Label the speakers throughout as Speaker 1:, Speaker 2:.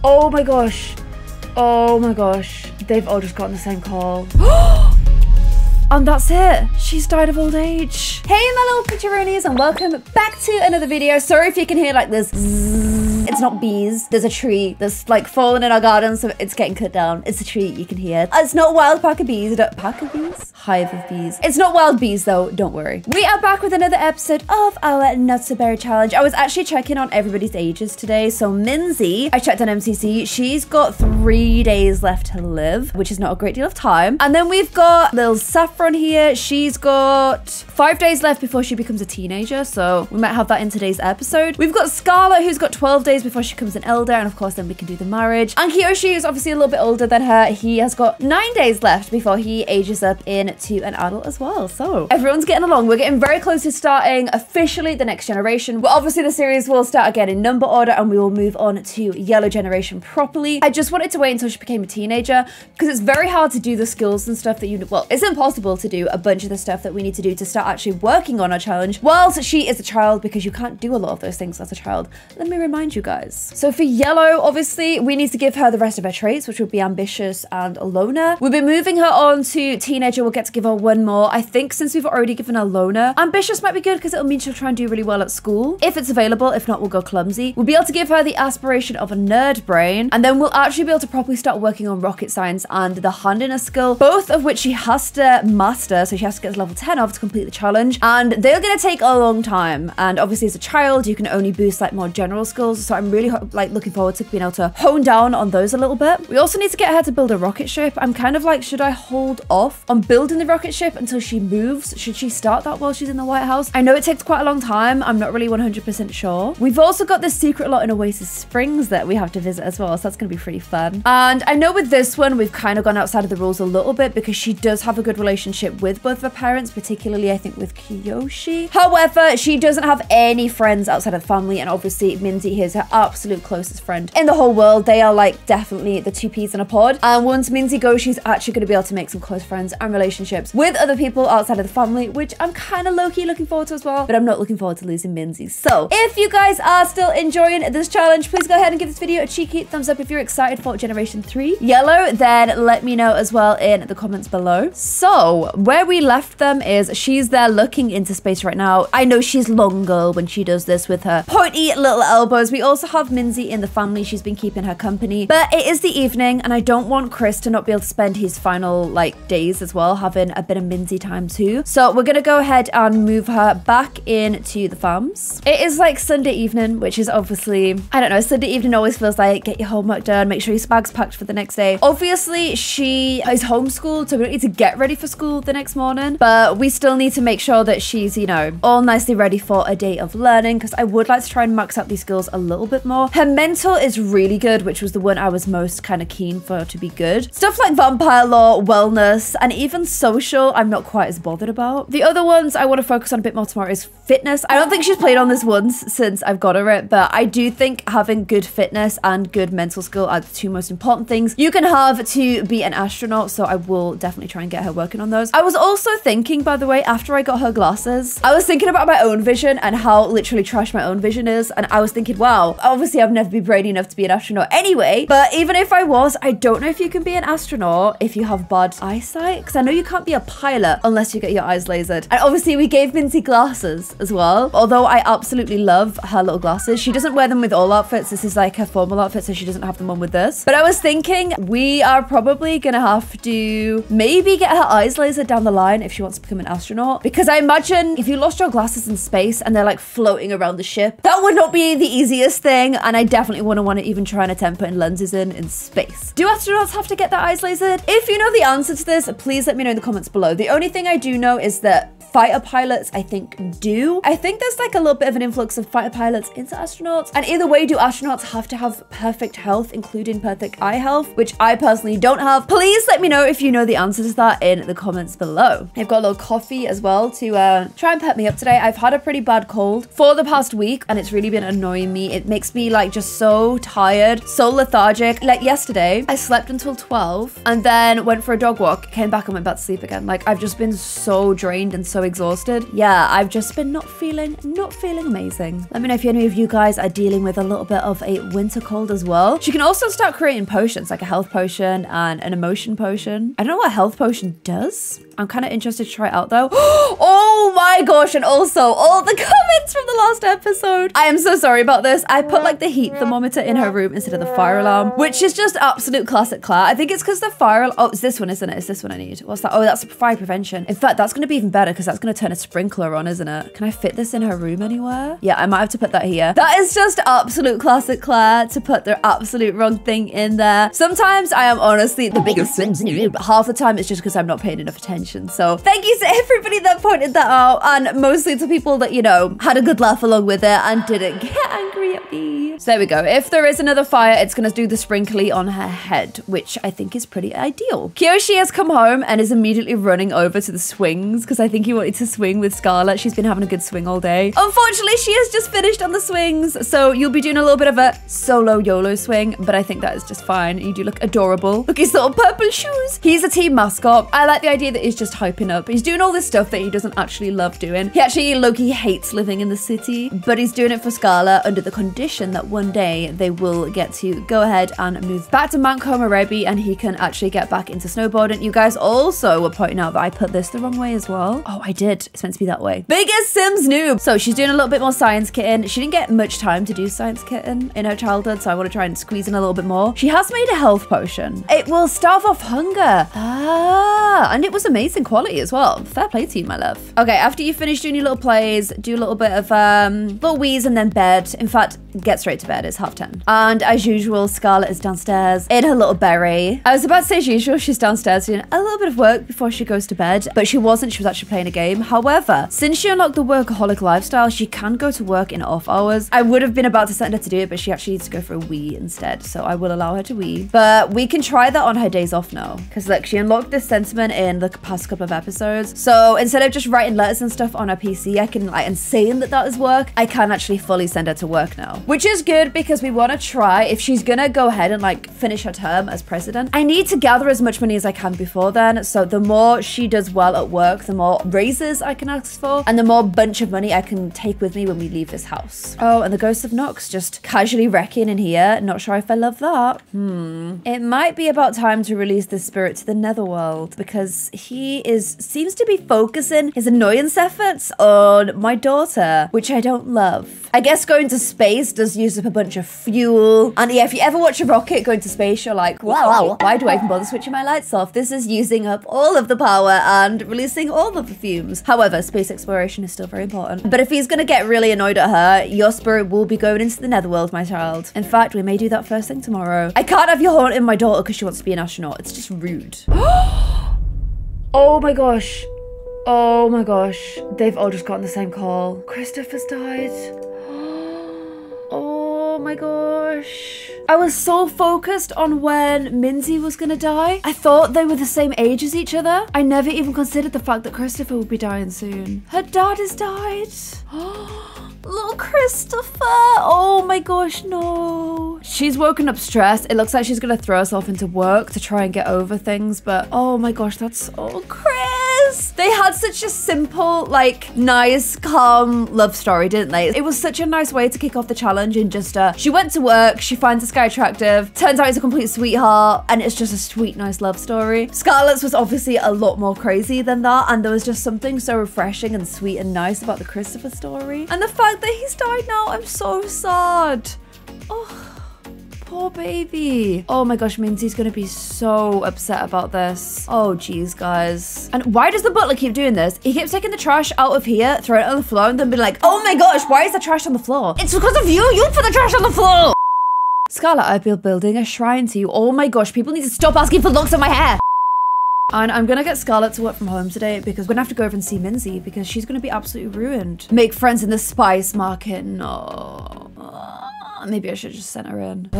Speaker 1: Oh my gosh. Oh my gosh. They've all just gotten the same call. And that's it. She's died of old age. Hey, my little pitcheroonies, and welcome back to another video. Sorry if you can hear like this zzz. It's not bees. There's a tree that's like fallen in our garden, so it's getting cut down. It's a tree, you can hear. It's not wild pack of bees. Pack of bees? Hive of bees. It's not wild bees though, don't worry. We are back with another episode of our Not So Berry Challenge. I was actually checking on everybody's ages today. So Minzy, I checked on MCC. She's got 3 days left to live, which is not a great deal of time. And then we've got little Saffron here. She's got 5 days left before she becomes a teenager, so we might have that in today's episode. We've got Scarlett, who's got 12 days before she becomes an elder, and of course then we can do the marriage. And Kiyoshi is obviously a little bit older than her. He has got 9 days left before he ages up into an adult as well. So everyone's getting along. We're getting very close to starting officially the next generation. Well, obviously the series will start again in number order, and we will move on to yellow generation properly. I just wanted to wait until she became a teenager because it's very hard to do the skills and stuff that you, well, it's impossible to do a bunch of the stuff that we need to do to start actually working on our challenge whilst she is a child, because you can't do a lot of those things as a child. Let me remind you guys. So for yellow, obviously we need to give her the rest of her traits, which would be ambitious and loner. We'll be moving her on to teenager. We'll get to give her one more. I think since we've already given her loner, ambitious might be good because it'll mean she'll try and do really well at school if it's available. If not, we'll go clumsy. We'll be able to give her the aspiration of a nerd brain, and then we'll actually be able to properly start working on rocket science and the handiness skill, both of which she has to master. So she has to get to level 10 of to complete the challenge, and they're gonna take a long time. And obviously as a child you can only boost like more general skills, so I'm really like looking forward to being able to hone down on those a little bit. We also need to get her to build a rocket ship. I'm kind of like, should I hold off on building the rocket ship until she moves? Should she start that while she's in the White House? I know it takes quite a long time. I'm not really 100% sure. We've also got this secret lot in Oasis Springs that we have to visit as well, so that's gonna be pretty fun. And I know with this one we've kind of gone outside of the rules a little bit because she does have a good relationship with both of her parents, particularly I think with Kiyoshi. However, she doesn't have any friends outside of the family, and obviously Minzy is her absolute closest friend in the whole world. They are like definitely the two peas in a pod, and once Minzy goes, she's actually going to be able to make some close friends and relationships with other people outside of the family, which I'm kind of low-key looking forward to as well, but I'm not looking forward to losing Minzy. So if you guys are still enjoying this challenge, please go ahead and give this video a cheeky thumbs up. If you're excited for Generation 3 Yellow, then let me know as well in the comments below. So where we left them is she's there looking into space right now. I know she's long girl when she does this with her pointy little elbows. We also have Minzy in the family. She's been keeping her company, but it is the evening and I don't want Chris to not be able to spend his final like days as well having a bit of Minzy time too. So we're gonna go ahead and move her back into the farms. It is like Sunday evening, which is obviously, I don't know, Sunday evening always feels like get your homework done, make sure your bag's packed for the next day. Obviously she is homeschooled, so we don't need to get ready for school the next morning, but we still need to make sure that she's, you know, all nicely ready for a day of learning, because I would like to try and max out these skills a little bit more. Her mental is really good, which was the one I was most kind of keen for to be good. Stuff like vampire law, wellness, and even social, I'm not quite as bothered about. The other ones I want to focus on a bit more tomorrow is fitness. I don't think she's played on this once since I've got her it, but I do think having good fitness and good mental skill are the two most important things you can have to be an astronaut, so I will definitely try and get her working on those. I was also thinking, by the way, after I got her glasses, I was thinking about my own vision and how literally trash my own vision is, and I was thinking, wow, obviously I've never been brainy enough to be an astronaut anyway, but even if I was, I don't know if you can be an astronaut if you have bad eyesight, because I know you can't be a pilot unless you get your eyes lasered. And obviously we gave Minzy glasses as well, although I absolutely love her little glasses. She doesn't wear them with all outfits. This is like her formal outfit, so she doesn't have them on with this. But I was thinking we are probably gonna have to maybe get her eyes lasered down the line if she wants to become an astronaut, because I imagine if you lost your glasses in space and they're like floating around the ship, that would not be the easiest thing, and I definitely wouldn't want to even try and attempt putting lenses in space. Do astronauts have to get their eyes lasered? If you know the answer to this, please let me know in the comments below. The only thing I do know is that fighter pilots, I think, do. I think there's like a little bit of an influx of fighter pilots into astronauts, and either way, do astronauts have to have perfect health, including perfect eye health, which I personally don't have. Please let me know if you know the answer to that in the comments below. I've got a little coffee as well to try and pep me up today. I've had a pretty bad cold for the past week, and it's really been annoying me. It makes me like just so tired, so lethargic. Like yesterday, I slept until 12 and then went for a dog walk, came back and went back to sleep again. Like I've just been so drained and so so exhausted. Yeah, I've just been not feeling amazing. Let me know if any of you guys are dealing with a little bit of a winter cold as well. She can also start creating potions, like a health potion and an emotion potion. I don't know what a health potion does. I'm kind of interested to try it out though. Oh my gosh, and also all the comments from the last episode. I am so sorry about this. I put like the heat thermometer in her room instead of the fire alarm, which is just absolute classic Claire. I think it's because the fire alarm, oh, it's this one, isn't it? It's this one I need. What's that? Oh, that's fire prevention. In fact, that's going to be even better because that's going to turn a sprinkler on, isn't it? Can I fit this in her room anywhere? Yeah, I might have to put that here. That is just absolute classic Claire to put the absolute wrong thing in there. Sometimes I am honestly the biggest Sims noob, but half the time it's just because I'm not paying enough attention. So thank you to everybody that pointed that out, and mostly to people that, you know, had a good laugh along with it and didn't get angry at me. So there we go. If there is another fire, it's going to do the sprinkly on her head, which I think is pretty ideal. Kyoshi has come home and is immediately running over to the swings because I think he wanted to swing with Scarlet. She's been having a good swing all day. Unfortunately, she has just finished on the swings, so you'll be doing a little bit of a solo YOLO swing, but I think that is just fine. You do look adorable. Look, his little purple shoes. He's a team mascot. I like the idea that he's just hyping up. He's doing all this stuff that he doesn't actually love doing. He actually, low-key hates living in the city, but he's doing it for Scarlet under the condition that one day they will get to go ahead and move back to Mount Komorebi and he can actually get back into snowboarding. You guys also were pointing out that I put this the wrong way as well. Oh, I did. It's meant to be that way. Biggest Sims noob. So she's doing a little bit more science kitten. She didn't get much time to do science kitten in her childhood, so I want to try and squeeze in a little bit more. She has made a health potion. It will starve off hunger. Ah, and it was amazing quality as well. Fair play to you, my love. Okay, after you finish doing your little plays, do a little bit of little wheeze and then bed. In fact, get straight to bed. It's 10:30. And as usual, Scarlet is downstairs in her little beret. I was about to say as usual, she's downstairs doing a little bit of work before she goes to bed, but she wasn't. She was actually playing a game. However, since she unlocked the workaholic lifestyle, she can go to work in off hours. I would have been about to send her to do it, but she actually needs to go for a wee instead. So I will allow her to wee. But we can try that on her days off now. Because look, she unlocked this sentiment in the past couple of episodes. So instead of just writing letters and stuff on her PC, I can and saying that is work, I can actually fully send her to work now. Which is good because we want to try, if she's gonna go ahead and like finish her term as president, I need to gather as much money as I can before then. So the more she does well at work, the more raises I can ask for, and the more bunch of money I can take with me when we leave this house. Oh, and the ghost of Nox just casually wrecking in here. Not sure if I love that. It might be about time to release this spirit to the netherworld because he seems to be focusing his annoyance efforts on my daughter, which I don't love. I guess going to space does use up a bunch of fuel. And yeah, if you ever watch a rocket going to space, you're like, wow, why do I even bother switching my lights off? This is using up all of the power and releasing all of the fumes. However, space exploration is still very important. But if he's gonna get really annoyed at her, your spirit will be going into the netherworld, my child. In fact, we may do that first thing tomorrow. I can't have you haunting my daughter because she wants to be an astronaut. It's just rude. Oh my gosh. Oh my gosh. They've all just gotten the same call. Christopher's died. Oh my gosh. I was so focused on when Minzy was gonna die. I thought they were the same age as each other. I never even considered the fact that Christopher would be dying soon. Her dad has died. Little Christopher. Oh my gosh, no. She's woken up stressed. It looks like she's gonna throw herself into work to try and get over things, but oh my gosh, that's so Chris. They had such a simple, like, nice, calm love story, didn't they? It was such a nice way to kick off the challenge and just, she went to work, she finds this guy attractive, turns out he's a complete sweetheart, and it's just a sweet, nice love story. Scarlett's was obviously a lot more crazy than that, and there was just something so refreshing and sweet and nice about the Christopher story. And the fact that he's died now, I'm so sad. Oh. Poor baby. Oh my gosh, Minzy's gonna be so upset about this. Oh geez, guys. And why does the butler keep doing this? He keeps taking the trash out of here, throwing it on the floor, and then being like, oh my gosh, why is the trash on the floor? It's because of you. You put the trash on the floor. Scarlett, I've been building a shrine to you. Oh my gosh, people need to stop asking for locks on my hair. And I'm gonna get Scarlett to work from home today because we're gonna have to go over and see Minzy because she's gonna be absolutely ruined. Make friends in the spice market. No. Maybe I should just send her in.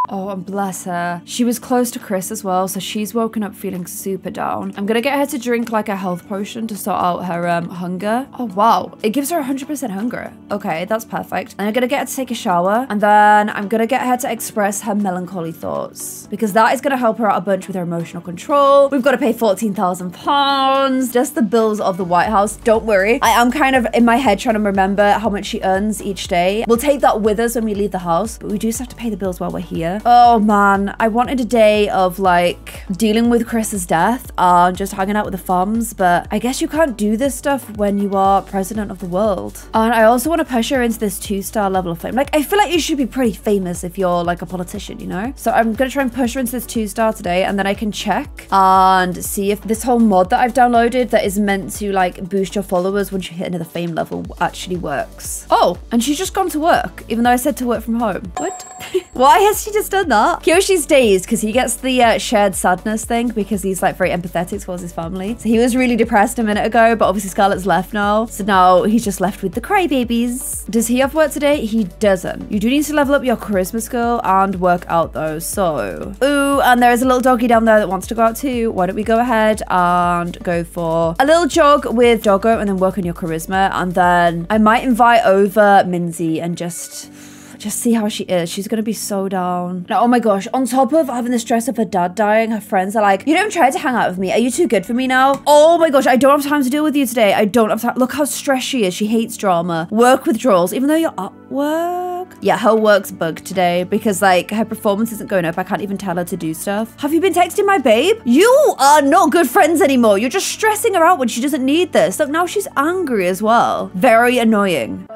Speaker 1: Oh, and bless her. She was close to Chris as well, so she's woken up feeling super down. I'm gonna get her to drink like a health potion to sort out her hunger. Oh, wow. It gives her 100% hunger. Okay, that's perfect. And I'm gonna get her to take a shower, and then I'm gonna get her to express her melancholy thoughts, because that is gonna help her out a bunch with her emotional control. We've got to pay £14,000, just the bills of the White House. Don't worry. I am kind of in my head trying to remember how much she earns each day. We'll take that with us when we leave the house, but we do just have to pay the bills while we're here. Oh man, I wanted a day of like dealing with Chris's death and just hanging out with the farms, but I guess you can't do this stuff when you are president of the world. And I also want to push her into this 2-star level of fame. Like, I feel like you should be pretty famous if you're like a politician, you know? So I'm gonna try and push her into this 2-star today, and then I can check and see if this whole mod that I've downloaded that is meant to like boost your followers once you hit another fame level actually works. Oh, and she's just gone to work, even though I said to work from home. What? Why has she just done that? Kyoshi's dazed because he gets the shared sadness thing because he's like very empathetic towards his family. So he was really depressed a minute ago, but obviously Scarlett's left now. So now he's just left with the crybabies. Does he have work today? He doesn't. You do need to level up your charisma skill and work out though. So, ooh, and there is a little doggy down there that wants to go out too. Why don't we go ahead and go for a little jog with Doggo and then work on your charisma. And then I might invite over Minzy and just see how she is. She's gonna be so down. Now, oh my gosh, on top of having the stress of her dad dying, her friends are like, you don't try to hang out with me. Are you too good for me now? Oh my gosh, I don't have time to deal with you today. I don't have time. Look how stressed she is. She hates drama. Work withdrawals, even though you're at work. Yeah, her work's bugged today because like her performance isn't going up. I can't even tell her to do stuff. Have you been texting my babe? You are not good friends anymore. You're just stressing her out when she doesn't need this. Look, now she's angry as well. Very annoying.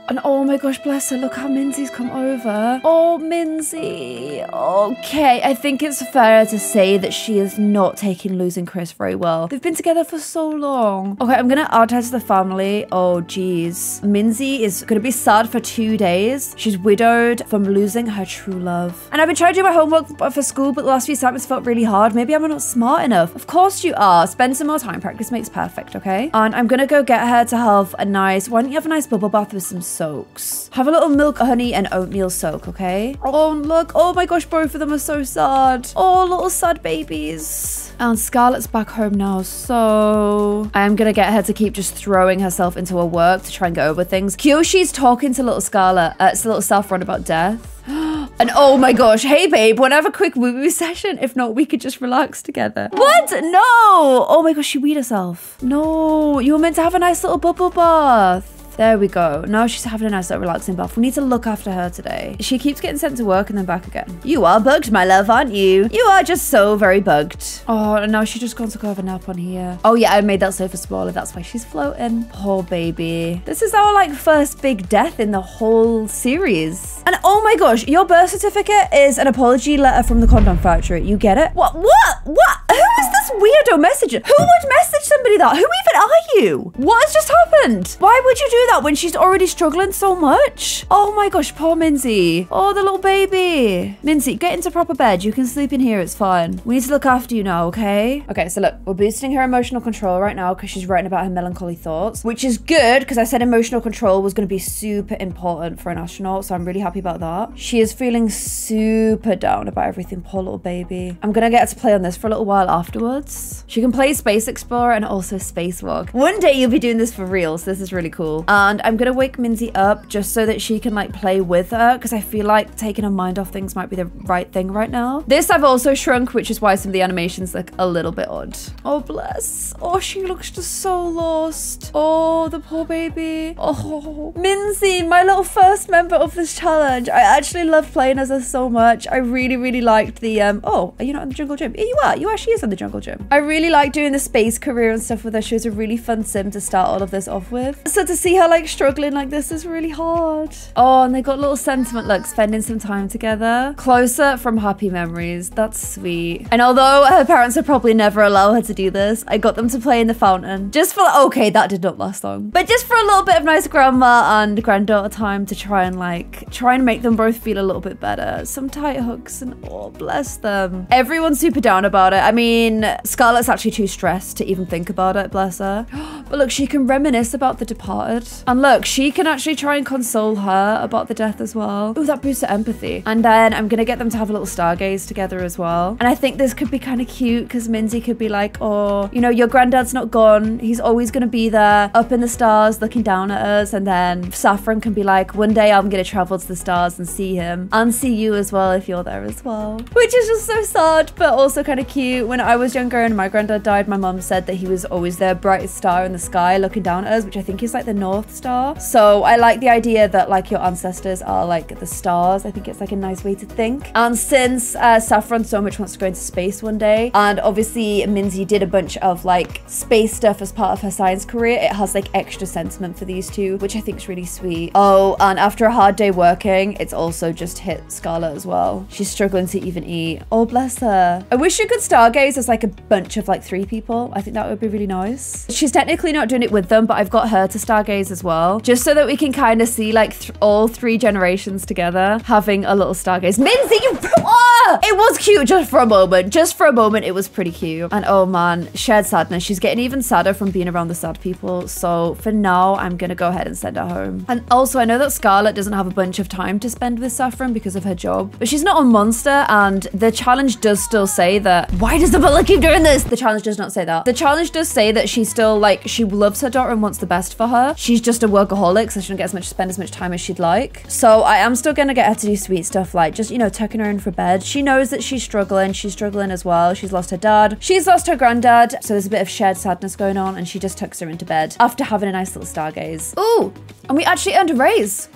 Speaker 1: And oh my gosh, bless her. Look how Minzy's come over. Oh, Minzy. Okay, I think it's fair to say that she is not taking losing Chris very well. They've been together for so long. Okay, I'm gonna add her to the family. Oh, geez. Minzy is gonna be sad for 2 days. She's widowed from losing her true love. And I've been trying to do my homework for school, but the last few assignments felt really hard. Maybe I'm not smart enough. Of course you are. Spend some more time. Practice makes perfect, okay? And I'm gonna go get her to have a nice, why don't you have a nice bubble bath with some soaks? Have a little milk, honey, and oatmeal soak, okay? Oh, look. Oh my gosh, both of them are so sad. Oh, little sad babies. And Scarlett's back home now, so I'm gonna get her to keep just throwing herself into her work to try and get over things. Kyoshi's talking to little Scarlett, to little Saffron about death. And oh my gosh, hey babe, wanna have a quick woo-woo session? If not, we could just relax together. What? No! Oh my gosh, she weed herself. No, you were meant to have a nice little bubble bath. There we go. Now she's having a nice little relaxing bath. We need to look after her today. She keeps getting sent to work and then back again. You are bugged, my love, aren't you? You are just so very bugged. Oh, and now she's just gone to go have a nap on here. Oh yeah, I made that sofa smaller. That's why she's floating. Poor baby. This is our like first big death in the whole series. And oh my gosh, your birth certificate is an apology letter from the condom factory. You get it? What? Who is this weirdo messaging? Who would message somebody that? Who even are you? What has just happened? Why would you do that when she's already struggling so much? Oh my gosh, poor Minzy. Oh, the little baby. Minzy, get into proper bed. You can sleep in here. It's fine. We need to look after you now, okay? Okay, so look, we're boosting her emotional control right now because she's writing about her melancholy thoughts, which is good because I said emotional control was going to be super important for an astronaut, so I'm really happy about that. She is feeling super down about everything. Poor little baby. I'm going to get her to play on this for a little while afterwards. She can play Space Explorer and also Spacewalk. One day you'll be doing this for real, so this is really cool. And I'm gonna wake Minzy up just so that she can like play with her because I feel like taking her mind off things might be the right thing right now. This I've also shrunk, which is why some of the animations look a little bit odd. Oh, bless. Oh, she looks just so lost. Oh, the poor baby. Oh, Minzy, my little first member of this challenge. I actually love playing as her so much. I really, really liked the, oh, are you not in the jungle gym? Yeah, you are. You actually is in the jungle gym. I really like doing the space career and stuff with her. She was a really fun sim to start all of this off with. So to see her like struggling like this is really hard. Oh, and they got little sentiment, look, spending some time together. Closer from happy memories. That's sweet. And although her parents would probably never allow her to do this, I got them to play in the fountain. Just for, okay, that did not last long. But just for a little bit of nice grandma and granddaughter time to try and make them both feel a little bit better. Some tight hugs and oh, bless them. Everyone's super down about it. I mean, Scarlett's actually too stressed to even think about it, bless her. But look, she can reminisce about the departed. And look, she can actually try and console her about the death as well. Oh, that boosts her empathy. And then I'm gonna get them to have a little stargaze together as well. And I think this could be kind of cute because Minzy could be like, oh, you know, your granddad's not gone. He's always gonna be there up in the stars looking down at us. And then Saffron can be like, one day I'm gonna travel to the stars and see him and see you as well if you're there as well. Which is just so sad, but also kind of cute. When I was younger and my granddad died, my mom said that he was always the brightest star in the sky looking down at us, which I think is like the North Star. So I like the idea that like your ancestors are like the stars. I think it's like a nice way to think. And since Saffron so much wants to go into space one day, and obviously Minzy did a bunch of like space stuff as part of her science career, it has like extra sentiment for these two, which I think is really sweet. Oh, and after a hard day working, it's also just hit Scarlett as well. She's struggling to even eat. Oh, bless her. I wish you could stargaze as like a bunch of like 3 people. I think that would be really nice. She's technically not doing it with them, but I've got her to stargaze as well, just so that we can kind of see like all 3 generations together having a little stargaze. Minzy, you... It was cute just for a moment. Just for a moment, it was pretty cute. And oh man, shared sadness. She's getting even sadder from being around the sad people. So for now, I'm gonna go ahead and send her home. And also, I know that Scarlett doesn't have a bunch of time to spend with Saffron because of her job, but she's not a monster, and the challenge does still say that... Why does the butler keep doing this? The challenge does not say that. The challenge does say that she's still like, she loves her daughter and wants the best for her. She's just a workaholic, so she don't get spend as much time as she'd like. So I am still gonna get her to do sweet stuff like just, you know, tucking her in for bed. She knows that she's struggling. She's struggling as well. She's lost her dad. She's lost her granddad. So there's a bit of shared sadness going on, and she just tucks her into bed after having a nice little stargaze. Ooh, and we actually earned a raise.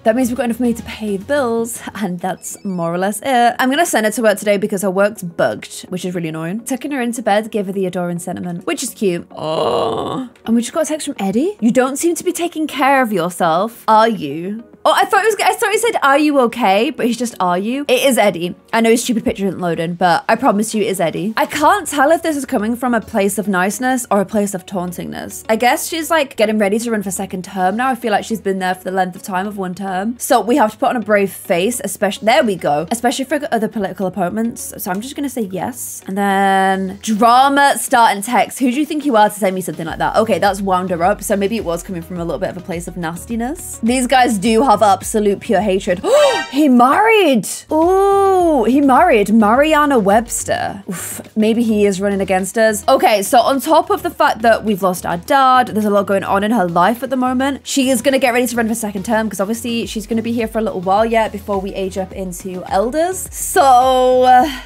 Speaker 1: That means we've got enough money to pay the bills, and that's more or less it. I'm gonna send her to work today because her work's bugged, which is really annoying. Tucking her into bed gave her the adoring sentiment, which is cute. Oh. And we just got a text from Eddie. You don't seem to be taking care of yourself, are you? Oh, I thought he said, are you okay? But he's just, are you? It is Eddie. I know his stupid picture isn't loading, but I promise you it is Eddie. I can't tell if this is coming from a place of niceness or a place of tauntingness. I guess she's like getting ready to run for 2nd term now. I feel like she's been there for the length of time of 1 term. So we have to put on a brave face, especially, there we go, especially for other political opponents. So I'm just gonna say yes. And then drama starting text. Who do you think you are to send me something like that? Okay, that's wound her up. So maybe it was coming from a little bit of a place of nastiness. These guys do have absolute pure hatred. He married. Oh, he married Mariana Webster. Oof, maybe he is running against us. Okay, so on top of the fact that we've lost our dad, there's a lot going on in her life at the moment. She is going to get ready to run for 2nd term because obviously she's going to be here for a little while yet before we age up into elders. So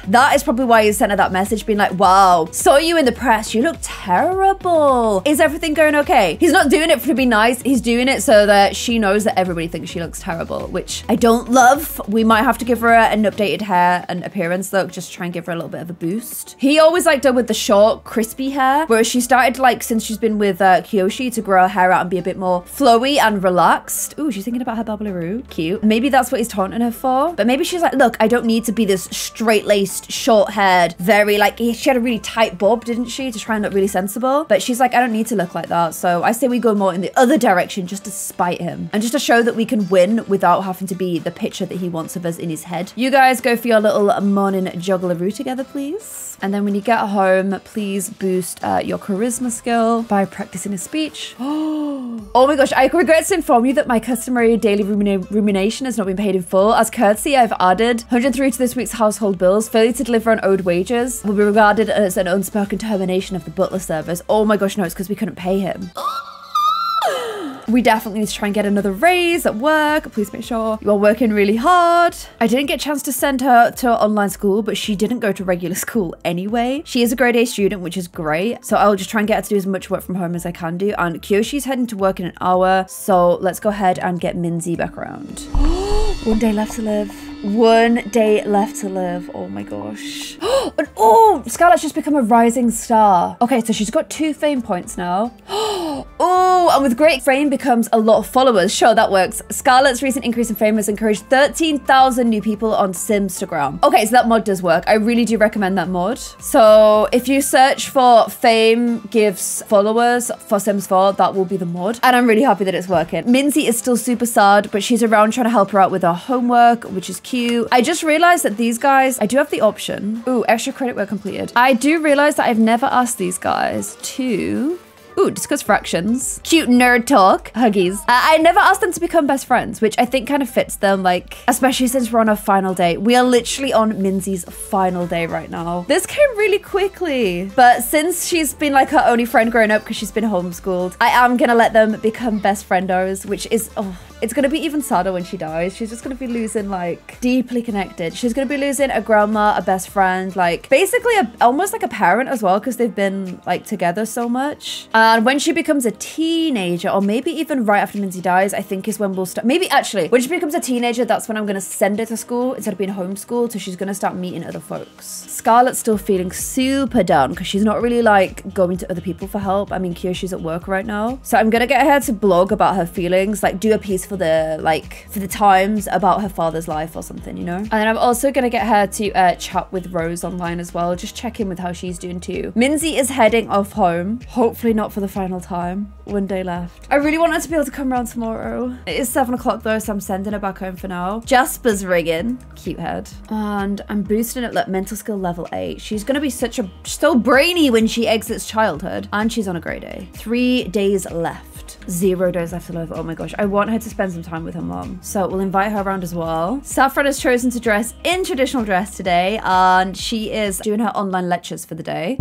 Speaker 1: that is probably why he sent her that message being like, wow, saw you in the press. You look terrible. Is everything going okay? He's not doing it to be nice. He's doing it so that she knows that everybody thinks she looks terrible, which I don't love. We might have to give her an updated hair and appearance look, just try and give her a little bit of a boost. He always liked her with the short, crispy hair, whereas she started like, since she's been with Kyoshi, to grow her hair out and be a bit more flowy and relaxed. Ooh, she's thinking about her Babalaroo. Cute. Maybe that's what he's taunting her for, but maybe she's like, look, I don't need to be this straight-laced, short-haired, very like, she had a really tight bob, didn't she, to try and look really sensible, but she's like, I don't need to look like that. So I say we go more in the other direction just to spite him and just to show that we can win without having to be the picture that he wants of us in his head. You guys go for your little morning juggleroo together, please. And then when you get home, please boost your charisma skill by practicing a speech. Oh my gosh, I regret to inform you that my customary daily rumination has not been paid in full. As courtesy, I've added 103 to this week's household bills. Failure to deliver on owed wages will be regarded as an unspoken termination of the butler service. Oh my gosh, no, it's because we couldn't pay him. We definitely need to try and get another raise at work. Please make sure you are working really hard. I didn't get a chance to send her to online school, but she didn't go to regular school anyway. She is a grade A student, which is great. So I'll just try and get her to do as much work from home as I can do. And Kyoshi's heading to work in an hour. So let's go ahead and get Minzy back around. 1 day left to live. 1 day left to live. Oh my gosh. And oh, Scarlett's just become a rising star. Okay, so she's got 2 fame points now. Oh, and with great fame becomes a lot of followers. Sure, that works. Scarlett's recent increase in fame has encouraged 13,000 new people on Simstagram. Okay, so that mod does work. I really do recommend that mod. So if you search for fame gives followers for Sims 4, that will be the mod. And I'm really happy that it's working. Minzy is still super sad, but she's around trying to help her out with her homework, which is cute. I just realized that these guys, I do have the option. Ooh, extra credit work completed. I do realize that I've never asked these guys to Ooh, discuss fractions. Cute nerd talk. Huggies. I never asked them to become best friends, which I think kind of fits them, like, especially since we're on our final day. We are literally on Minzy's final day right now. This came really quickly, but since she's been like her only friend growing up because she's been homeschooled, I am gonna let them become best friendos, which is, oh, it's gonna be even sadder when she dies. She's just gonna be losing, like, deeply connected. She's gonna be losing a grandma, a best friend, like, basically almost like a parent as well, because they've been, like, together so much. And when she becomes a teenager, or maybe even right after Minzy dies, I think is when we'll start, maybe actually, when she becomes a teenager, that's when I'm gonna send her to school instead of being homeschooled, so she's gonna start meeting other folks. Scarlett's still feeling super down, because she's not really, like, going to other people for help. I mean, Kyoshi's at work right now. So I'm gonna get her to blog about her feelings, like, do a piece for the Times about her father's life or something, you know? And then I'm also gonna get her to chat with Rose online as well, just check in with how she's doing too. Minzy is heading off home, hopefully not for the final time. One day left. I really want her to be able to come around tomorrow. It is 7 o'clock though, so I'm sending her back home for now. Jasper's ringing. Cute head. And I'm boosting it, look, mental skill level 8. She's gonna be so brainy when she exits childhood. And she's on a great day. 3 days left. 0 days left to live. Oh my gosh. I want her to spend some time with her mom. So we'll invite her around as well. Saffron has chosen to dress in traditional dress today. And she is doing her online lectures for the day.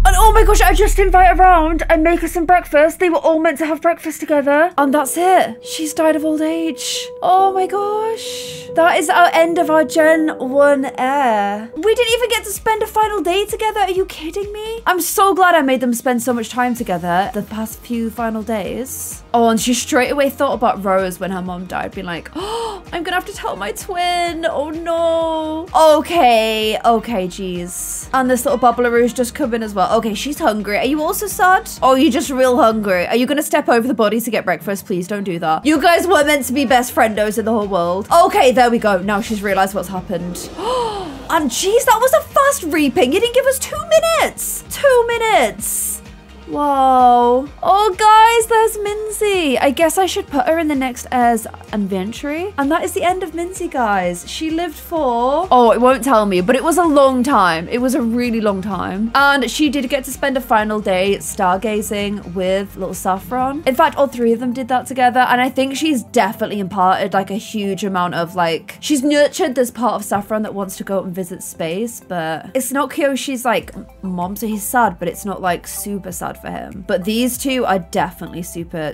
Speaker 1: And oh my gosh, I just invite her around and make her some breakfast. They were all meant to have breakfast together. And that's it. She's died of old age. Oh my gosh. That is our end of our Gen 1 Air. We didn't even get to spend a final day together. Are you kidding me? I'm so glad I made them spend so much time together the past few final days. Oh, and she straight away thought about Rose when her mom died, being like, oh, I'm gonna have to tell my twin. Oh no. Okay, geez. And this little Babbleroo's just come in as well. Okay, she's hungry. Are you also sad? Oh, you're just real hungry. Are you gonna step over the body to get breakfast? Please don't do that. You guys were meant to be best friendos in the whole world. Okay, there we go. Now she's realized what's happened. And geez, that was a fast reaping. You didn't give us 2 minutes. 2 minutes. Whoa. Oh, guys, there's Minzy. I guess I should put her in the next Heir's inventory. And that is the end of Minzy, guys. She lived for... Oh, it won't tell me, but it was a long time. It was a really long time. And she did get to spend a final day stargazing with little Saffron. In fact, all 3 of them did that together. And I think she's definitely imparted like a huge amount of like... She's nurtured this part of Saffron that wants to go and visit space. But it's not Kyoshi's like mom, so he's sad, but it's not like super sad for him. But these 2 are definitely super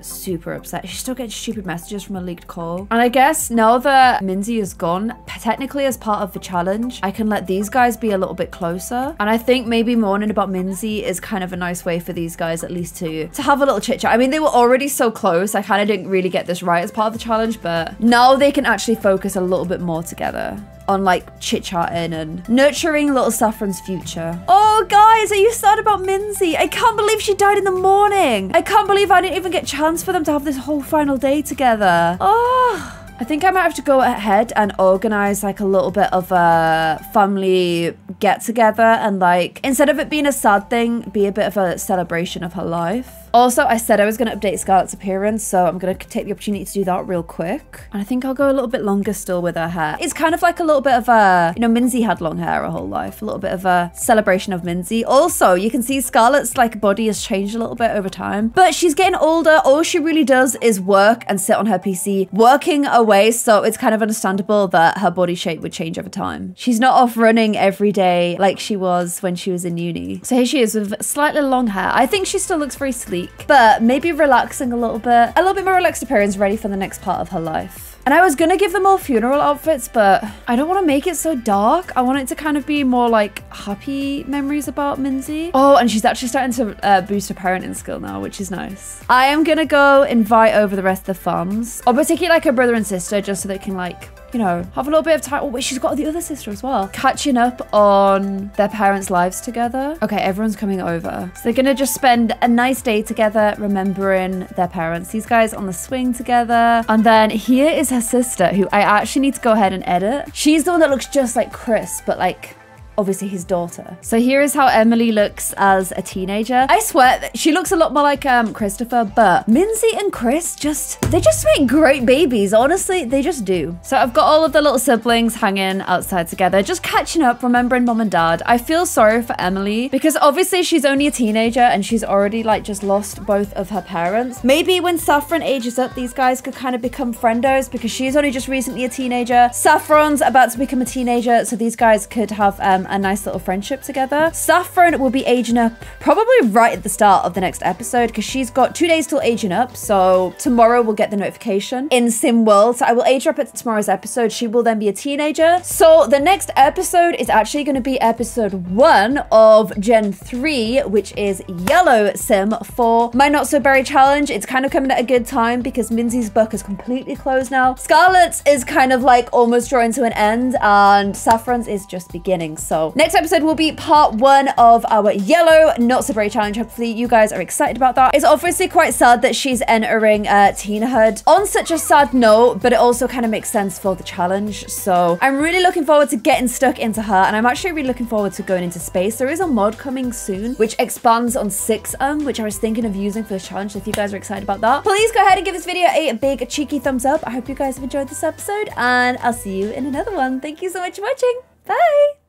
Speaker 1: upset. She's still getting stupid messages from a leaked call. And I guess now that Minzy is gone, technically as part of the challenge, I can let these guys be a little bit closer. And I think maybe mourning about Minzy is kind of a nice way for these guys at least to have a little chit chat. I mean, they were already so close. I kind of didn't really get this right as part of the challenge, but now they can actually focus a little bit more together on like chit-chatting and nurturing little Saffron's future. Oh guys, are you sad about Minzy? I can't believe she died in the morning. I can't believe I didn't even get a chance for them to have this whole final day together. Oh, I think I might have to go ahead and organize like a little bit of a family get together and like, instead of it being a sad thing, be a bit of a celebration of her life. Also, I said I was going to update Scarlett's appearance, so I'm going to take the opportunity to do that real quick. And I think I'll go a little bit longer still with her hair. It's kind of like a little bit of a, you know, Minzy had long hair her whole life. A little bit of a celebration of Minzy. Also, you can see Scarlett's like body has changed a little bit over time, but she's getting older. All she really does is work and sit on her PC, working away. So it's kind of understandable that her body shape would change over time. She's not off running every day like she was when she was in uni. So here she is with slightly long hair. I think she still looks very sleek, but maybe relaxing a little bit more relaxed appearance, ready for the next part of her life. And I was gonna give them all funeral outfits, but I don't want to make it so dark. I want it to kind of be more like happy memories about Minzy. Oh, and she's actually starting to boost her parenting skill now, which is nice. I am gonna go invite over the rest of the fams, or particularly like her brother and sister, just so they can like, you know, have a little bit of time. Oh, wait, she's got the other sister as well. Catching up on their parents' lives together. Okay, everyone's coming over. So they're gonna just spend a nice day together, remembering their parents. These guys on the swing together. And then here is her sister, who I actually need to go ahead and edit. She's the one that looks just like Chris, but like obviously his daughter. So here is how Emily looks as a teenager. I swear, she looks a lot more like Christopher, but Minzy and Chris they just make great babies. Honestly, they just do. So I've got all of the little siblings hanging outside together, just catching up, remembering mom and dad. I feel sorry for Emily because obviously she's only a teenager and she's already like just lost both of her parents. Maybe when Saffron ages up, these guys could kind of become friendos because she's only just recently a teenager. Saffron's about to become a teenager, so these guys could have a nice little friendship together. Saffron will be aging up probably right at the start of the next episode because she's got 2 days till aging up. So tomorrow we'll get the notification in Sim World. So I will age her up at tomorrow's episode. She will then be a teenager. So the next episode is actually going to be episode 1 of Gen 3, which is Yellow Sim for my Not So Berry challenge. It's kind of coming at a good time because Minzy's book is completely closed now. Scarlett's is kind of like almost drawing to an end and Saffron's is just beginning. So next episode will be part 1 of our Yellow Not So Berry challenge. Hopefully you guys are excited about that. It's obviously quite sad that she's entering teenhood on such a sad note, but it also kind of makes sense for the challenge. So I'm really looking forward to getting stuck into her, and I'm actually really looking forward to going into space. There is a mod coming soon which expands on 6 which I was thinking of using for this challenge. So if you guys are excited about that, please go ahead and give this video a big cheeky thumbs up. I hope you guys have enjoyed this episode and I'll see you in another one. Thank you so much for watching. Bye.